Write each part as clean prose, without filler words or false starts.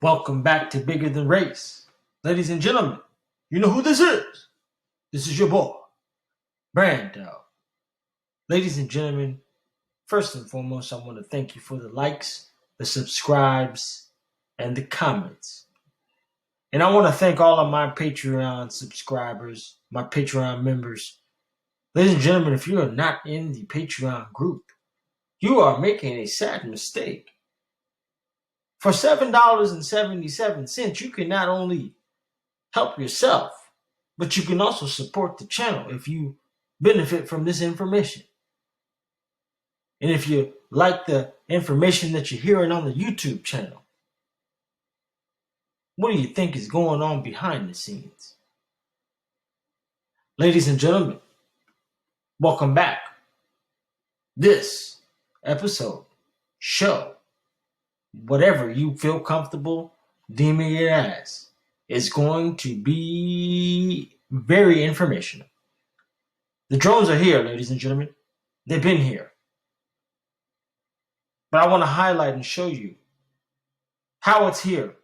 Welcome back to Bigger Than Race. Ladies and gentlemen, you know who this is. This is your boy, Brando. Ladies and gentlemen, first and foremost, I want to thank you for the likes, the subscribes, and the comments. And I want to thank all of my Patreon subscribers, my Patreon members. Ladies and gentlemen, if you are not in the Patreon group, you are making a sad mistake. For $7.77, you can not only help yourself, but you can also support the channel if you benefit from this information. And if you like the information that you're hearing on the YouTube channel, what do you think is going on behind the scenes? Ladies and gentlemen, welcome back. This episode, show, whatever you feel comfortable deeming it as, is going to be very informational. The drones are here, ladies and gentlemen. They've been here. But I want to highlight and show you how it's here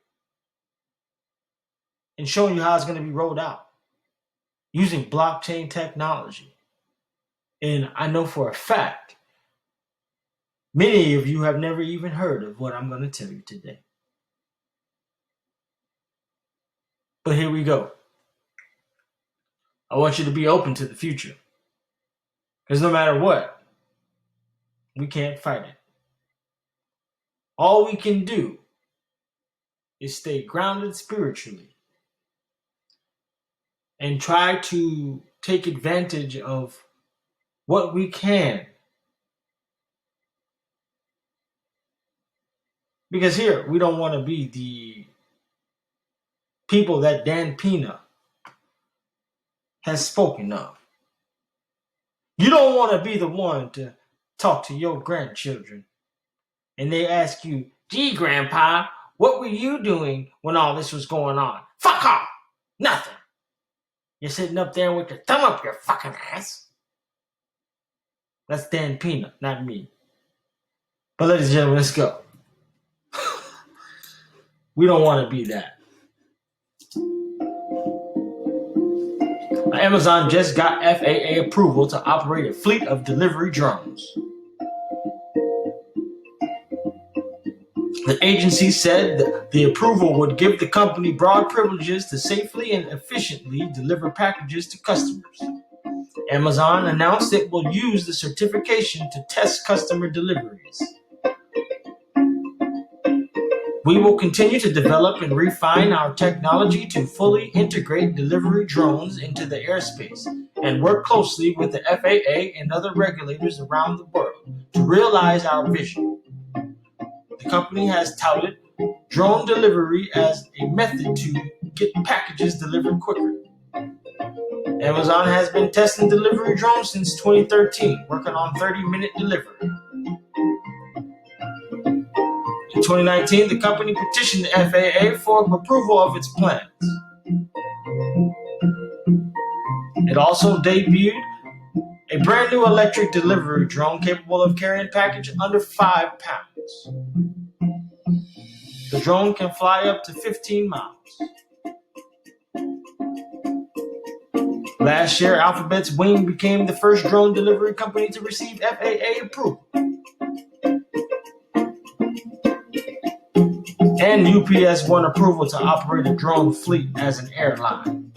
and showing you how it's going to be rolled out using blockchain technology. And I know for a fact, many of you have never even heard of what I'm going to tell you today. But here we go. I want you to be open to the future. Because no matter what, we can't fight it. All we can do is stay grounded spiritually and try to take advantage of what we can. Because here, we don't want to be the people that Dan Pena has spoken of. You don't want to be the one to talk to your grandchildren and they ask you, "Gee, Grandpa, what were you doing when all this was going on?" Fuck off! Nothing. You're sitting up there with your thumb up your fucking ass. That's Dan Pena, not me. But ladies and gentlemen, let's go. We don't want to be that. Amazon just got FAA approval to operate a fleet of delivery drones. The agency said that the approval would give the company broad privileges to safely and efficiently deliver packages to customers. Amazon announced it will use the certification to test customer deliveries. We will continue to develop and refine our technology to fully integrate delivery drones into the airspace and work closely with the FAA and other regulators around the world to realize our vision. The company has touted drone delivery as a method to get packages delivered quicker. Amazon has been testing delivery drones since 2013, working on 30-minute delivery. In 2019, the company petitioned the FAA for approval of its plans. It also debuted a brand new electric delivery drone capable of carrying a package under 5 pounds. The drone can fly up to 15 miles. Last year, Alphabet's Wing became the first drone delivery company to receive FAA approval. And UPS won approval to operate a drone fleet as an airline.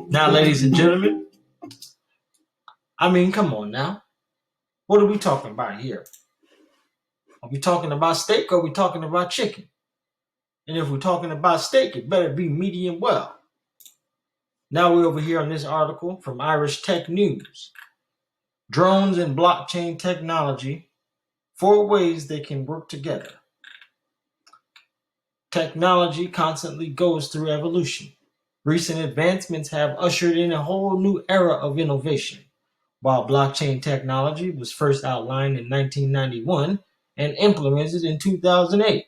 Now, ladies and gentlemen, come on now. What are we talking about here? Are we talking about steak or are we talking about chicken? And if we're talking about steak, it better be medium well. Now we're over here on this article from Irish Tech News. Drones and blockchain technology. 4 ways they can work together. Technology constantly goes through evolution. Recent advancements have ushered in a whole new era of innovation. While blockchain technology was first outlined in 1991 and implemented in 2008,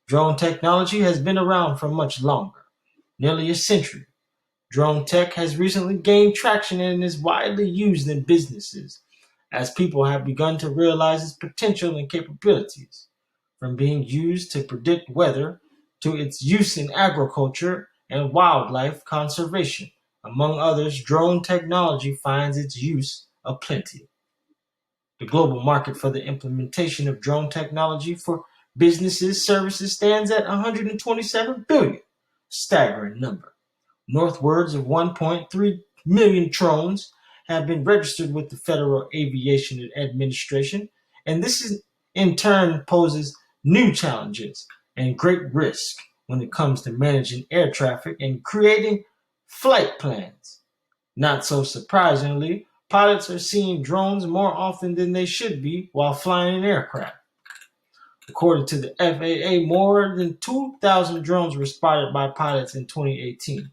drone technology has been around for much longer, nearly a century. Drone tech has recently gained traction and is widely used in businesses, as people have begun to realize its potential and capabilities, from being used to predict weather to its use in agriculture and wildlife conservation. Among others, drone technology finds its use aplenty. The global market for the implementation of drone technology for businesses services stands at 127 billion, staggering number. Northwards of 1.3 million drones have been registered with the Federal Aviation Administration, and in turn poses new challenges and great risk when it comes to managing air traffic and creating flight plans. Not so surprisingly, pilots are seeing drones more often than they should be while flying an aircraft. According to the FAA, more than 2,000 drones were spotted by pilots in 2018,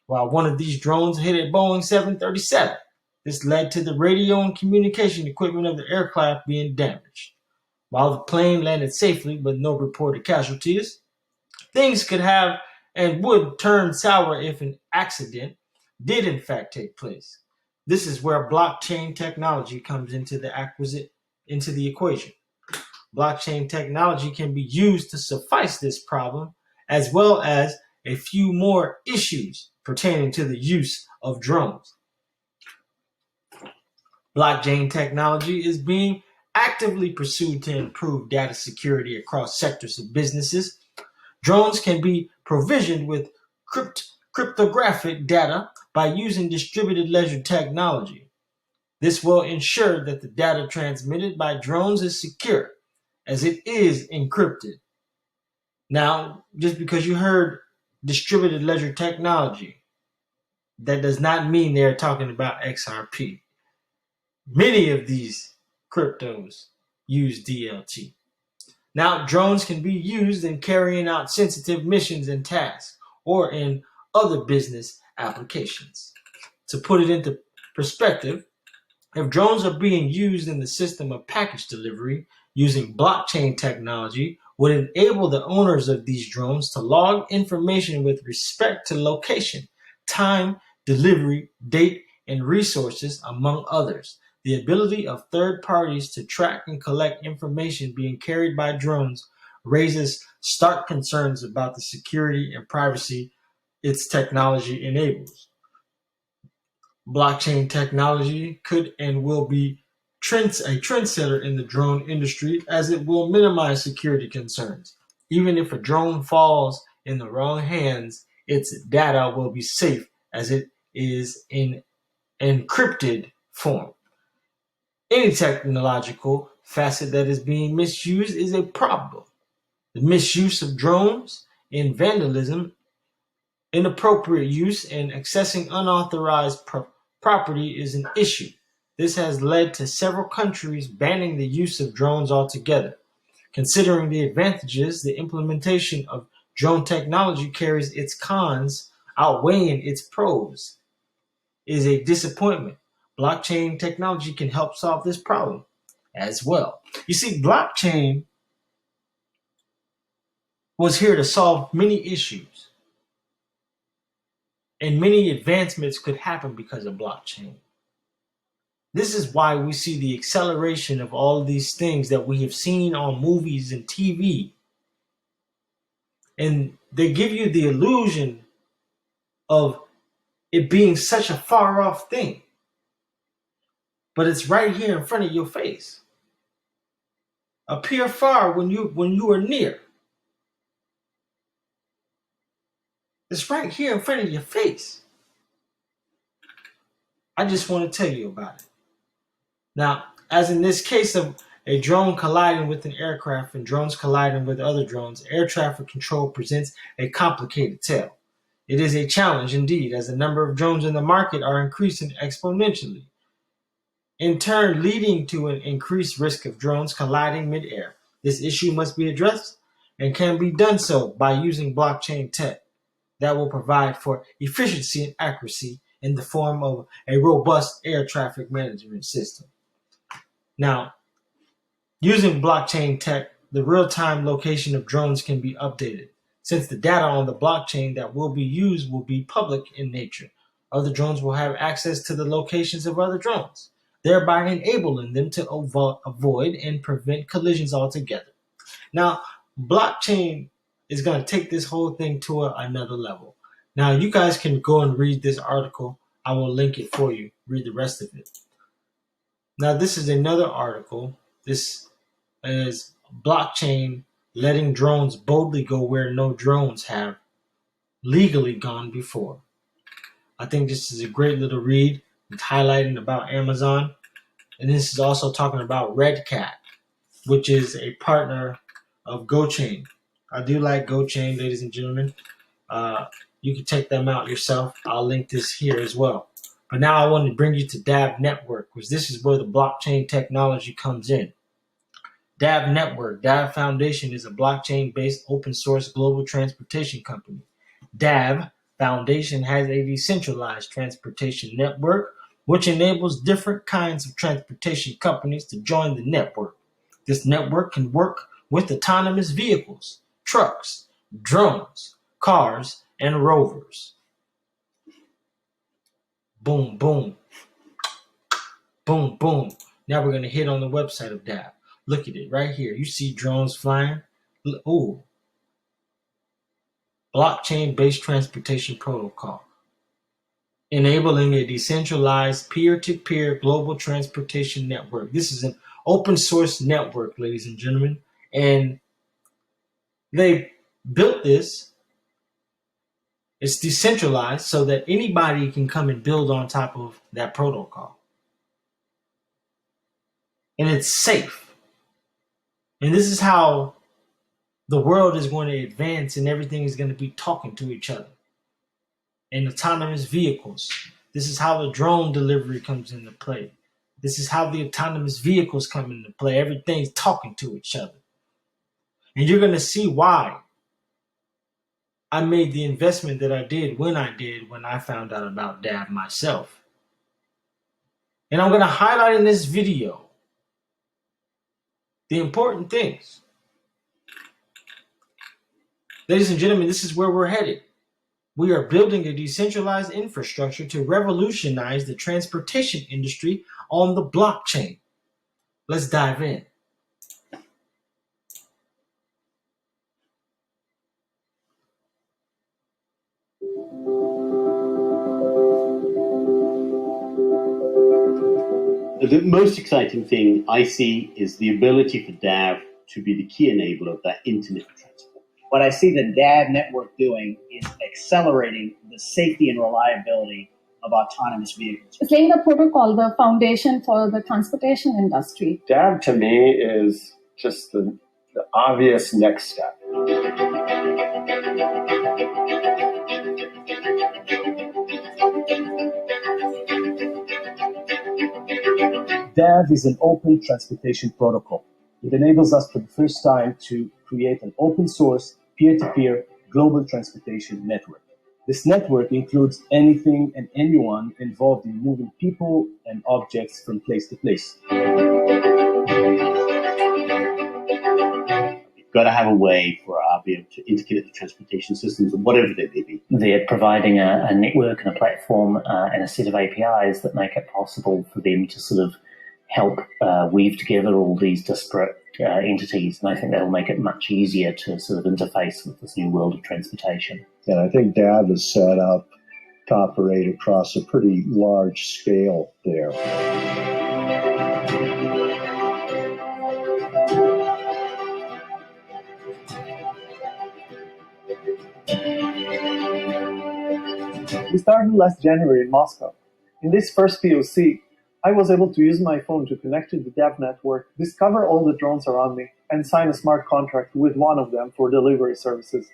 while one of these drones hit a Boeing 737. This led to the radio and communication equipment of the aircraft being damaged. While the plane landed safely with no reported casualties, things could have and would turn sour if an accident did in fact take place. This is where blockchain technology comes into the equation. Blockchain technology can be used to suffice this problem, as well as a few more issues pertaining to the use of drones. Blockchain technology is being actively pursued to improve data security across sectors of businesses. Drones can be provisioned with cryptographic data by using distributed ledger technology. This will ensure that the data transmitted by drones is secure, as it is encrypted. Now, just because you heard distributed ledger technology, that does not mean they're talking about XRP. Many of these cryptos use DLT. Now, drones can be used in carrying out sensitive missions and tasks, or in other business applications. To put it into perspective, if drones are being used in the system of package delivery using blockchain technology, would enable the owners of these drones to log information with respect to location, time, delivery, date, and resources, among others. The ability of third parties to track and collect information being carried by drones raises stark concerns about the security and privacy its technology enables. Blockchain technology could and will be a trendsetter in the drone industry, as it will minimize security concerns. Even if a drone falls in the wrong hands, its data will be safe as it is in encrypted form. Any technological facet that is being misused is a problem. The misuse of drones in vandalism, inappropriate use, and accessing unauthorized property is an issue. This has led to several countries banning the use of drones altogether. Considering the advantages the implementation of drone technology carries, its cons outweighing its pros is a disappointment. Blockchain technology can help solve this problem as well. You see, blockchain was here to solve many issues, and many advancements could happen because of blockchain. This is why we see the acceleration of all of these things that we have seen on movies and TV. And they give you the illusion of it being such a far off thing. But it's right here in front of your face. Appear far when you are near. It's right here in front of your face. I just want to tell you about it. Now, as in this case of a drone colliding with an aircraft and drones colliding with other drones, air traffic control presents a complicated tale. It is a challenge indeed, as the number of drones in the market are increasing exponentially, in turn leading to an increased risk of drones colliding mid-air. This issue must be addressed and can be done so by using blockchain tech that will provide for efficiency and accuracy in the form of a robust air traffic management system. Now, using blockchain tech, the real-time location of drones can be updated, since the data on the blockchain that will be used will be public in nature. Other drones will have access to the locations of other drones. thereby enabling them to avoid and prevent collisions altogether. Now, blockchain is going to take this whole thing to another level. Now, you guys can go and read this article. I will link it for you. Read the rest of it. Now, this is another article. This is blockchain letting drones boldly go where no drones have legally gone before. I think this is a great little read. It's highlighting about Amazon. And this is also talking about Red Cat, which is a partner of GoChain. I do like GoChain, ladies and gentlemen. You can check them out yourself. I'll link this here as well. But now I want to bring you to DAV Network, because this is where the blockchain technology comes in. DAV Network, DAV Foundation, is a blockchain-based open-source global transportation company. DAV Foundation has a decentralized transportation network, which enables different kinds of transportation companies to join the network. This network can work with autonomous vehicles, trucks, drones, cars, and rovers. Boom, boom. Boom, boom. Now we're going to hit on the website of DAV. Look at it right here. You see drones flying. Ooh. Blockchain-based transportation protocol, enabling a decentralized peer-to-peer global transportation network. This is an open source network, ladies and gentlemen, and they built this. It's decentralized so that anybody can come and build on top of that protocol. And it's safe. And this is how the world is going to advance, and everything is going to be talking to each other. And autonomous vehicles. This is how the drone delivery comes into play. This is how the autonomous vehicles come into play. Everything's talking to each other. And you're going to see why I made the investment that I did when I found out about DAV myself. And I'm going to highlight in this video the important things. Ladies and gentlemen, this is where we're headed. We are building a decentralized infrastructure to revolutionize the transportation industry on the blockchain. Let's dive in. The most exciting thing I see is the ability for DAV to be the key enabler of that internet transport. What I see the DAV network doing is accelerating the safety and reliability of autonomous vehicles. It's laying the protocol, the foundation for the transportation industry. DAV to me is just the obvious next step. DAV is an open transportation protocol. It enables us for the first time to create an open source, peer-to-peer global transportation network. This network includes anything and anyone involved in moving people and objects from place to place. You've got to have a way for RBM to integrate the transportation systems, whatever they may be. They're providing a network and a platform and a set of APIs that make it possible for them to sort of help weave together all these disparate entities. And I think that'll make it much easier to sort of interface with this new world of transportation. And I think DAV is set up to operate across a pretty large scale there. We started last January in Moscow. In this first POC, I was able to use my phone to connect to the DAV network, discover all the drones around me, and sign a smart contract with one of them for delivery services.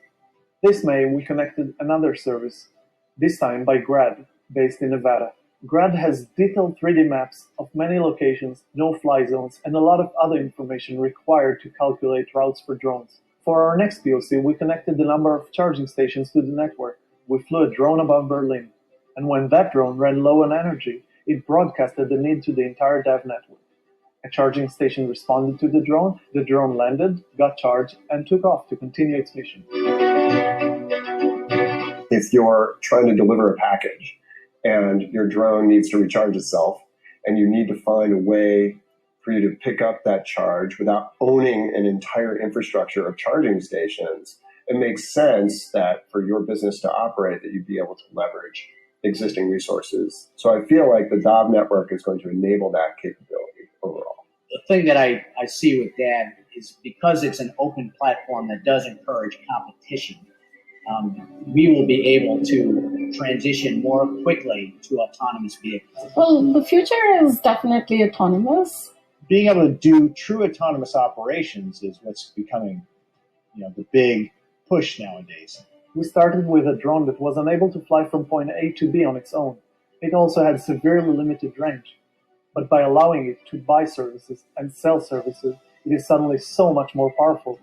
This May, we connected another service, this time by GRAD, based in Nevada. GRAD has detailed 3D maps of many locations, no-fly zones, and a lot of other information required to calculate routes for drones. For our next POC, we connected the number of charging stations to the network. We flew a drone above Berlin, and when that drone ran low on energy, it broadcasted the need to the entire DAV network. A charging station responded to the drone landed, got charged, and took off to continue its mission. If you're trying to deliver a package and your drone needs to recharge itself, and you need to find a way for you to pick up that charge without owning an entire infrastructure of charging stations, it makes sense that for your business to operate, that you'd be able to leverage existing resources. So I feel like the DAV network is going to enable that capability overall. The thing that I see with DAV is because it's an open platform that does encourage competition, we will be able to transition more quickly to autonomous vehicles. Well, the future is definitely autonomous. Being able to do true autonomous operations is what's becoming, the big push nowadays. We started with a drone that was unable to fly from point A to B on its own. It also had severely limited range. But by allowing it to buy services and sell services, it is suddenly so much more powerful.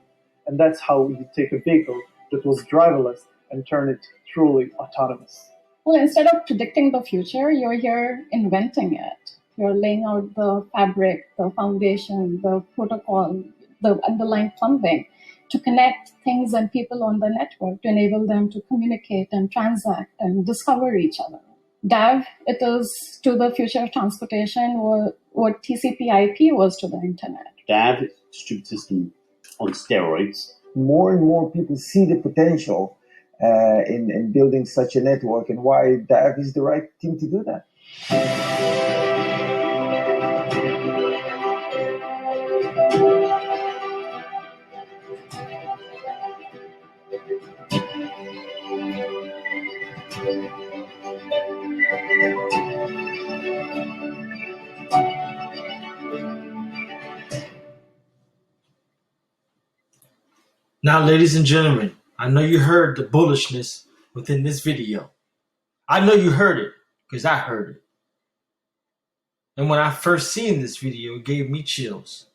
And that's how you take a vehicle that was driverless and turn it truly autonomous. Well, instead of predicting the future, you're here inventing it. You're laying out the fabric, the foundation, the protocol, the underlying plumbing to connect things and people on the network to enable them to communicate and transact and discover each other. DAV, it is to the future of transportation what TCP/IP was to the internet. DAV is a distributed system on steroids. More and more people see the potential in building such a network, and why DAV is the right thing to do that. Now, ladies and gentlemen, I know you heard the bullishness within this video. I know you heard it because I heard it. And when I first seen this video, it gave me chills.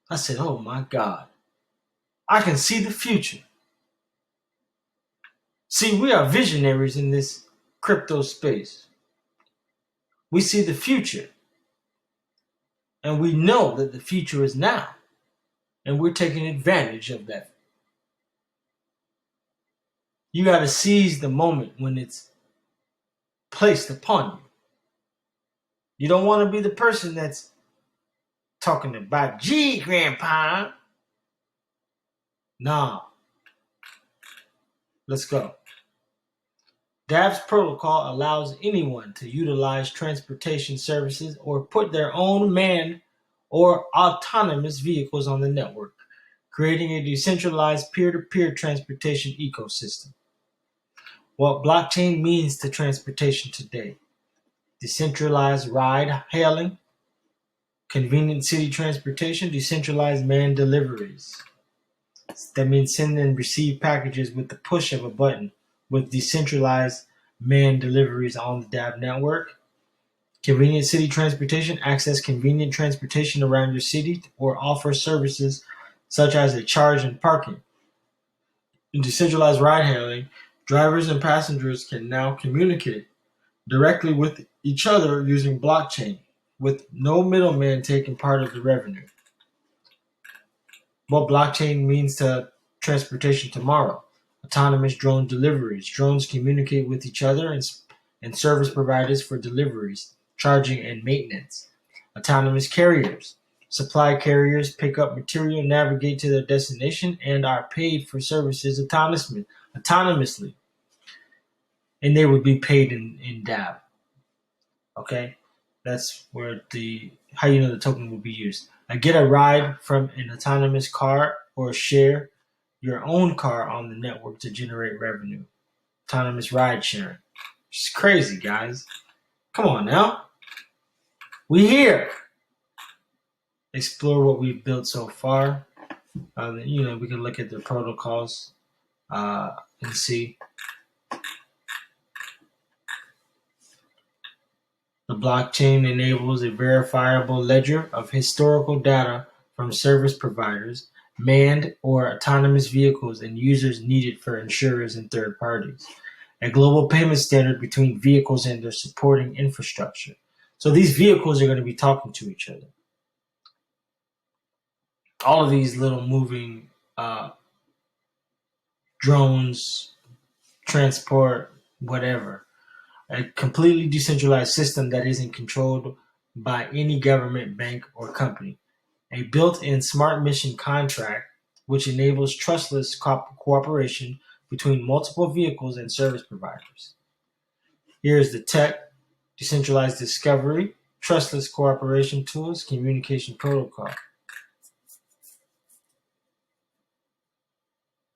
I said, oh my God, I can see the future. See, we are visionaries in this crypto space. We see the future. And we know that the future is now. And we're taking advantage of that. You got to seize the moment when it's placed upon you. You don't want to be the person that's talking about, gee, Grandpa. Nah. Let's go. DAV's protocol allows anyone to utilize transportation services or put their own manned or autonomous vehicles on the network, creating a decentralized peer-to-peer transportation ecosystem. What blockchain means to transportation today: decentralized ride-hailing, convenient city transportation, decentralized manned deliveries. That means send and receive packages with the push of a button with decentralized manned deliveries on the DAV network. Convenient city transportation, access convenient transportation around your city or offer services such as a charge and parking. In decentralized ride-hailing, drivers and passengers can now communicate directly with each other using blockchain, with no middleman taking part of the revenue. What blockchain means to transportation tomorrow: autonomous drone deliveries. Drones communicate with each other and service providers for deliveries, charging, and maintenance. Autonomous carriers. Supply carriers pick up material, navigate to their destination, and are paid for services autonomously. And they would be paid in DAV. Okay? That's where how you know the token will be used. Get a ride from an autonomous car or share your own car on the network to generate revenue. Autonomous ride sharing. It's crazy, guys. Come on now. We here. Explore what we've built so far. We can look at the protocols and see. The blockchain enables a verifiable ledger of historical data from service providers, manned or autonomous vehicles, and users needed for insurers and third parties. A global payment standard between vehicles and their supporting infrastructure. So these vehicles are going to be talking to each other. All of these little moving drones, transport, whatever. A completely decentralized system that isn't controlled by any government, bank, or company. A built-in smart mission contract which enables trustless cooperation between multiple vehicles and service providers. Here's the tech: decentralized discovery, trustless cooperation tools, communication protocol.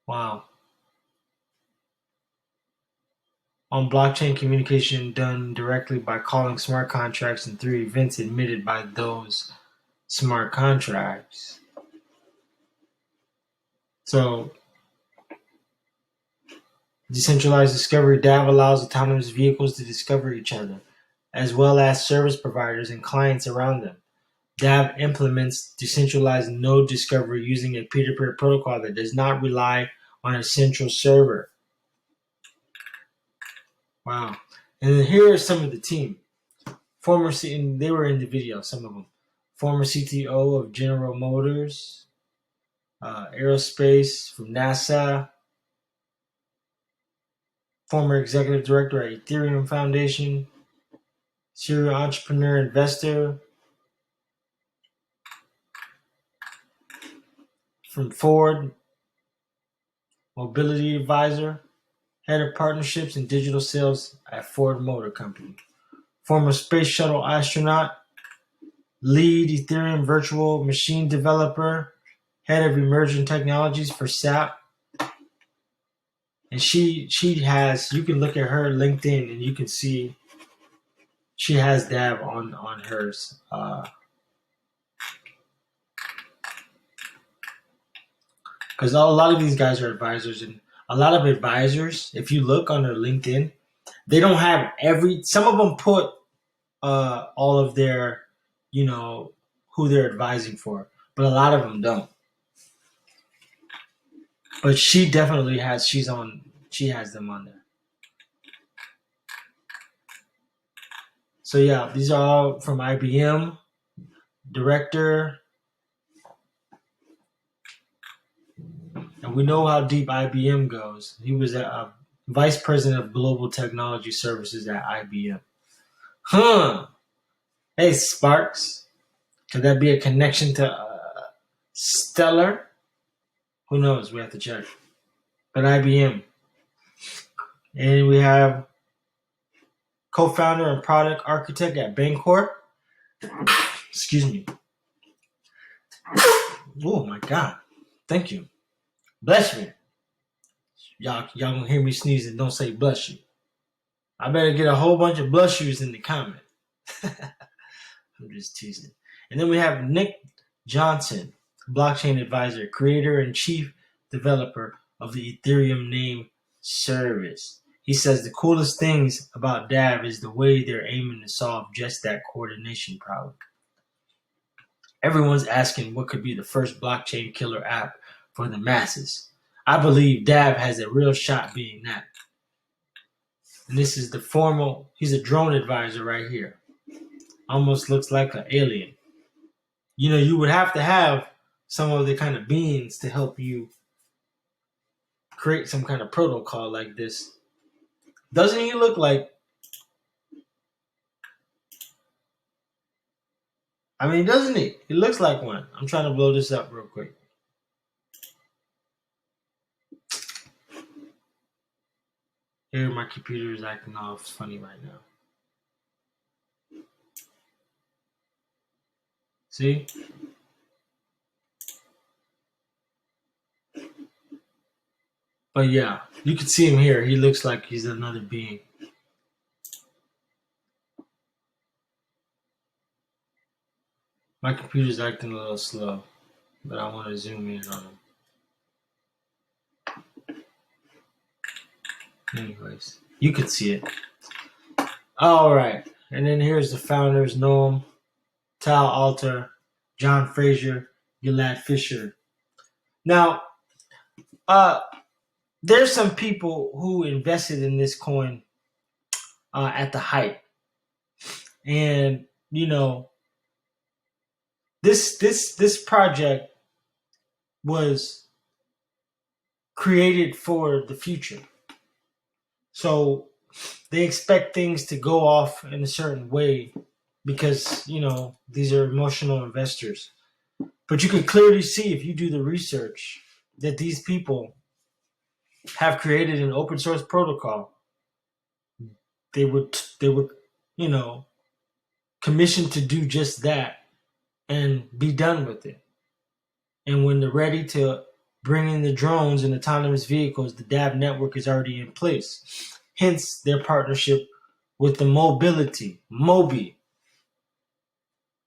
Wow. On blockchain communication done directly by calling smart contracts and through events emitted by those smart contracts. So, decentralized discovery DAV allows autonomous vehicles to discover each other, as well as service providers and clients around them. DAV implements decentralized node discovery using a peer-to-peer protocol that does not rely on a central server. Wow. And then here are some of the team. And they were in the video, some of them. Former CTO of General Motors, Aerospace from NASA, former executive director at Ethereum Foundation, serial entrepreneur investor from Ford, mobility advisor, head of partnerships and digital sales at Ford Motor Company, former space shuttle astronaut, lead Ethereum virtual machine developer, head of emerging technologies for SAP. And she has, you can look at her LinkedIn and you can see she has DAV on hers. Because a lot of these guys are advisors, and a lot of advisors, if you look on their LinkedIn, they don't have some of them put all of their, who they're advising for, but a lot of them don't. But she definitely has, she has them on there. So yeah, these are all from IBM, director, and we know how deep IBM goes. He was a vice president of global technology services at IBM. Hey, Sparks, could that be a connection to Stellar? Who knows? We have to check. But IBM. And we have co-founder and product architect at Bancorp. Excuse me. Oh my God. Thank you. Bless me. Y'all gonna hear me sneeze and don't say bless you. I better get a whole bunch of blush yous in the comment. I'm just teasing. And then we have Nick Johnson, blockchain advisor, creator and chief developer of the Ethereum name service. He says the coolest things about DAV is the way they're aiming to solve just that coordination problem. Everyone's asking what could be the first blockchain killer app for the masses. I believe DAV has a real shot being that. And this is the formal, he's a drone advisor right here. Almost looks like an alien. You would have to have some of the kind of beings to help you create some kind of protocol like this. Doesn't he look like, doesn't he? He looks like one. I'm trying to blow this up real quick. Here, my computer is acting all funny right now. See? But yeah, you can see him here. He looks like he's another being. My computer's acting a little slow, but I want to zoom in on him. Anyways, you can see it. All right. And then here's the founders: Noam, Tal Alter, John Fraser, Gilad Fisher. Now, there's some people who invested in this coin at the height. And, this project was created for the future. So they expect things to go off in a certain way because, these are emotional investors. But you can clearly see, if you do the research, that these people have created an open source protocol. They were, commissioned to do just that and be done with it. And when they're ready to bring in the drones and autonomous vehicles, the DAV network is already in place. Hence their partnership with the mobility, MOBI,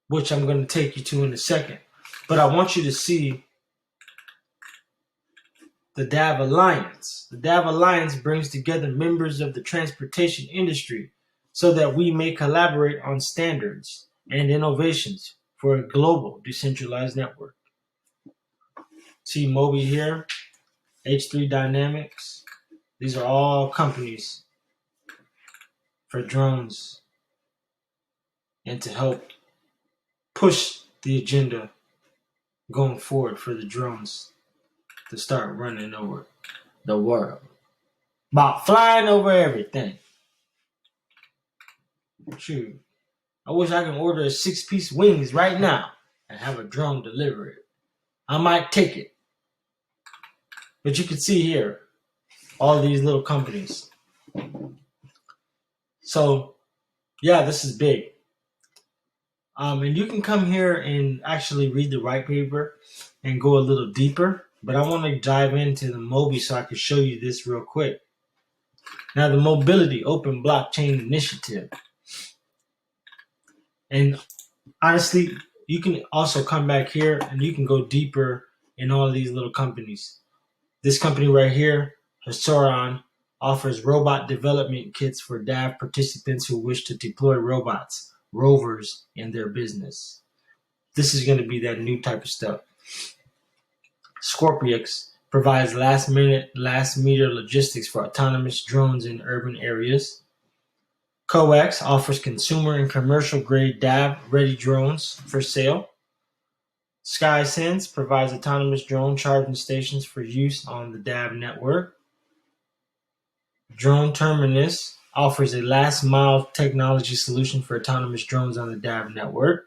which I'm going to take you to in a second. But I want you to see the DAV Alliance. The DAV Alliance brings together members of the transportation industry so that we may collaborate on standards and innovations for a global decentralized network. See MOBI here, H3 Dynamics. These are all companies for drones and to help push the agenda going forward for the drones to start running over the world. About flying over everything. Shoot. I wish I could order a 6-piece wings right now and have a drone deliver it. I might take it. But you can see here, all these little companies. So, yeah, this is big. And you can come here and actually read the white paper and go a little deeper. But I want to dive into the MOBI so I can show you this real quick. Now, the Mobility Open Blockchain Initiative. And honestly, you can also come back here and you can go deeper in all of these little companies. This company right here, Hasoran, offers robot development kits for DAV participants who wish to deploy robots, rovers, in their business. This is going to be that new type of stuff. Scorpiox provides last-meter logistics for autonomous drones in urban areas. Coax offers consumer and commercial-grade DAV-ready drones for sale. SkySense provides autonomous drone charging stations for use on the DAV network. Drone Terminus offers a last-mile technology solution for autonomous drones on the DAV network.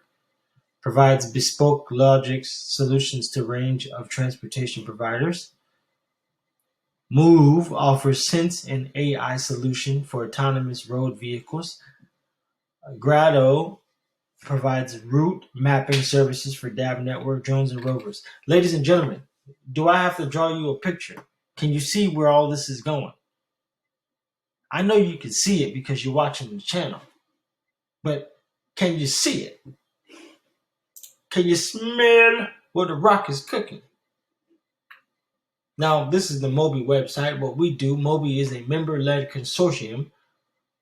Provides bespoke logistics solutions to a range of transportation providers. Move offers Sense and AI solution for autonomous road vehicles. Grado provides route mapping services for DAV network drones and rovers. Ladies and gentlemen, do I have to draw you a picture? Can you see where all this is going? I know you can see it because you're watching the channel, but can you see it? Can you smell what the rock is cooking? Now, this is the MOBI website. What we do, MOBI is a member-led consortium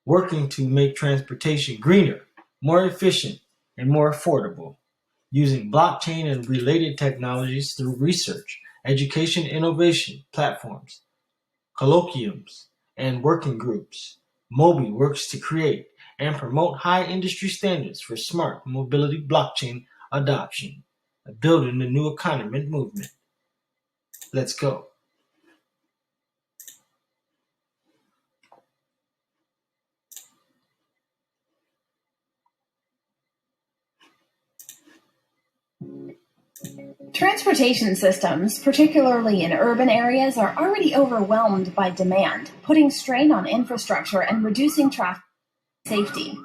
working to make transportation greener, more efficient, and more affordable, using blockchain and related technologies through research, education, innovation platforms, colloquiums, and working groups. MOBI works to create and promote high industry standards for smart mobility blockchain adoption, building the new economy movement. Let's go. Transportation systems, particularly in urban areas, are already overwhelmed by demand, putting strain on infrastructure and reducing traffic safety.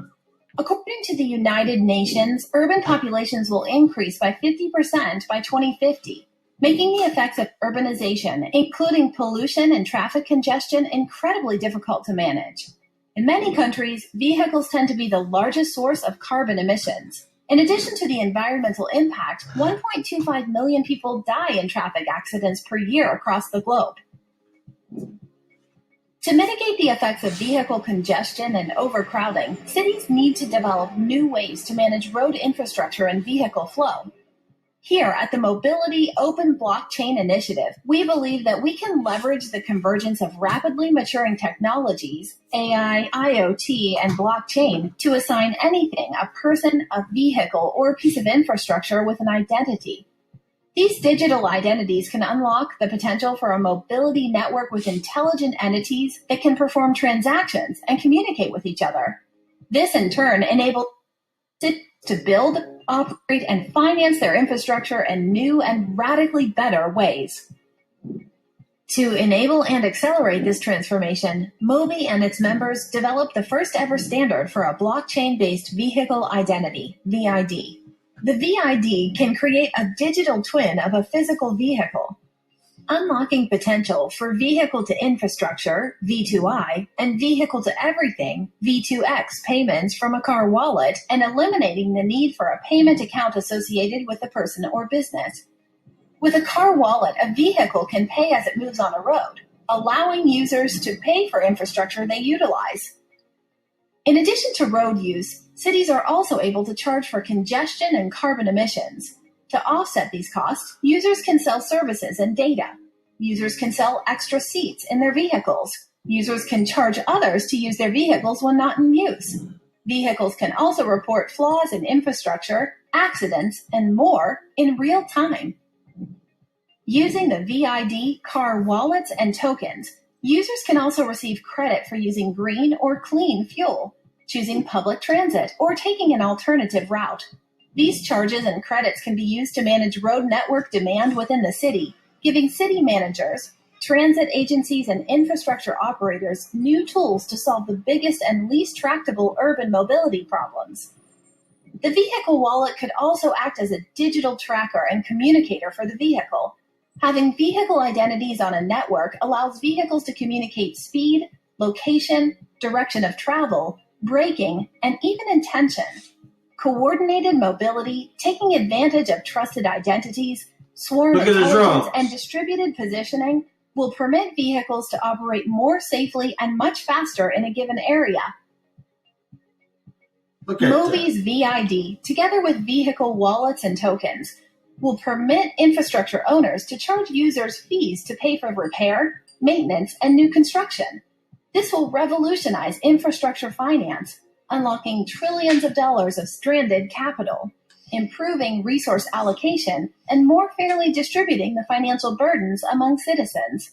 According to the United Nations, urban populations will increase by 50% by 2050, making the effects of urbanization, including pollution and traffic congestion, incredibly difficult to manage. In many countries, vehicles tend to be the largest source of carbon emissions. In addition to the environmental impact, 1.25 million people die in traffic accidents per year across the globe. To mitigate the effects of vehicle congestion and overcrowding, cities need to develop new ways to manage road infrastructure and vehicle flow. Here at the Mobility Open Blockchain Initiative, we believe that we can leverage the convergence of rapidly maturing technologies, AI, IoT, and blockchain, to assign anything, a person, a vehicle, or a piece of infrastructure with an identity. These digital identities can unlock the potential for a mobility network with intelligent entities that can perform transactions and communicate with each other. This, in turn, enables to build, operate, and finance their infrastructure in new and radically better ways. To enable and accelerate this transformation, MOBI and its members developed the first ever standard for a blockchain-based vehicle identity, VID. The VID can create a digital twin of a physical vehicle, unlocking potential for vehicle-to-infrastructure, V2I, and vehicle-to-everything, V2X payments from a car wallet, and eliminating the need for a payment account associated with the person or business. With a car wallet, a vehicle can pay as it moves on a road, allowing users to pay for infrastructure they utilize. In addition to road use, cities are also able to charge for congestion and carbon emissions. To offset these costs, users can sell services and data. Users can sell extra seats in their vehicles. Users can charge others to use their vehicles when not in use. Vehicles can also report flaws in infrastructure, accidents, and more in real time. Using the VID car wallets and tokens, users can also receive credit for using green or clean fuel, choosing public transit, or taking an alternative route. These charges and credits can be used to manage road network demand within the city, giving city managers, transit agencies, and infrastructure operators new tools to solve the biggest and least tractable urban mobility problems. The vehicle wallet could also act as a digital tracker and communicator for the vehicle. Having vehicle identities on a network allows vehicles to communicate speed, location, direction of travel, braking, and even intention. Coordinated mobility, taking advantage of trusted identities, swarm intelligence, and distributed positioning will permit vehicles to operate more safely and much faster in a given area. MOBI's VID, together with vehicle wallets and tokens, will permit infrastructure owners to charge users fees to pay for repair, maintenance, and new construction. This will revolutionize infrastructure finance, unlocking trillions of dollars of stranded capital, improving resource allocation, and more fairly distributing the financial burdens among citizens.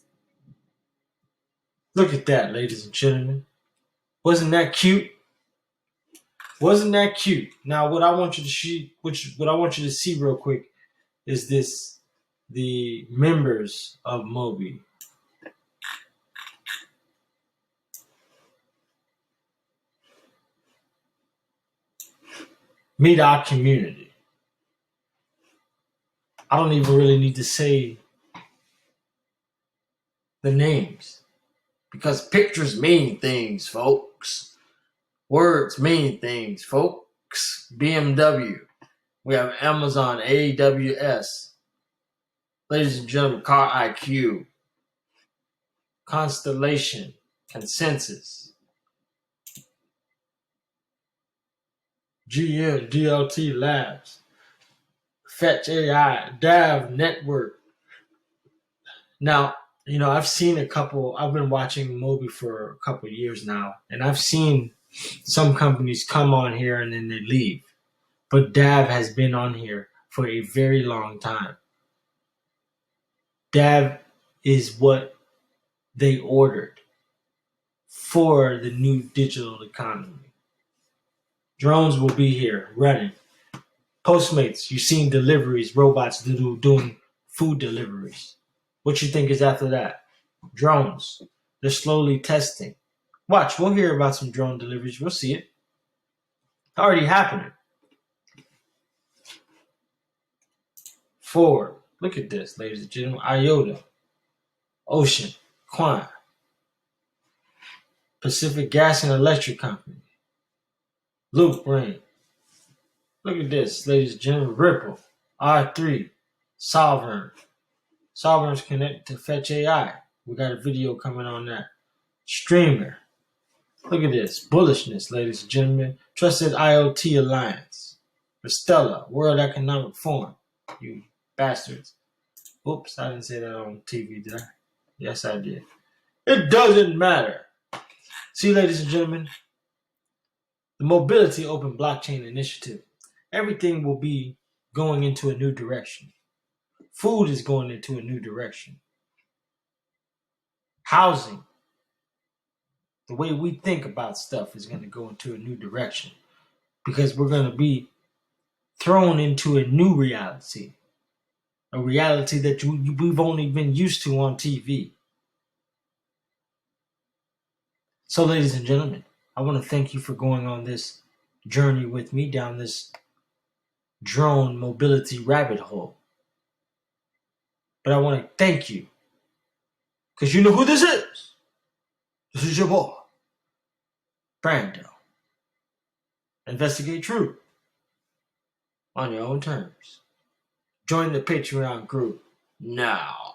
Look at that, ladies and gentlemen. Wasn't that cute? Wasn't that cute? Now, what I want you to see real quick is this: the members of MOBI. Meet our community. I don't even really need to say the names because pictures mean things, folks. Words mean things, folks. BMW. We have Amazon, AWS. Ladies and gentlemen, Car IQ. Constellation. Consensus. GM, DLT Labs. Fetch AI. DAV Network. Now, I've been watching MOBI for a couple of years now, and I've seen some companies come on here and then they leave. But DAV has been on here for a very long time. DAV is what they ordered for the new digital economy. Drones will be here running. Postmates, you've seen deliveries, robots doing food deliveries. What you think is after that? Drones. They're slowly testing. Watch, we'll hear about some drone deliveries. We'll see it. Already happening. Ford. Look at this, ladies and gentlemen. IOTA. Ocean. Quant. Pacific Gas and Electric Company. Loop Ring. Look at this, ladies and gentlemen. Ripple. R3. Sovereign. Sovereign's connected to Fetch AI. We got a video coming on that. Streamer. Look at this. Bullishness, ladies and gentlemen. Trusted IoT Alliance. Stella. World Economic Forum. You bastards. Oops, I didn't say that on TV, did I? Yes, I did. It doesn't matter. See, ladies and gentlemen, the Mobility Open Blockchain Initiative. Everything will be going into a new direction. Food is going into a new direction. Housing. The way we think about stuff is going to go into a new direction. because we're going to be thrown into a new reality, a reality that we've only been used to on TV. So, ladies and gentlemen, I want to thank you for going on this journey with me down this drone mobility rabbit hole. But I want to thank you, because you know who this is. This is your boy, Brando. Investigate truth on your own terms. Join the Patreon group now.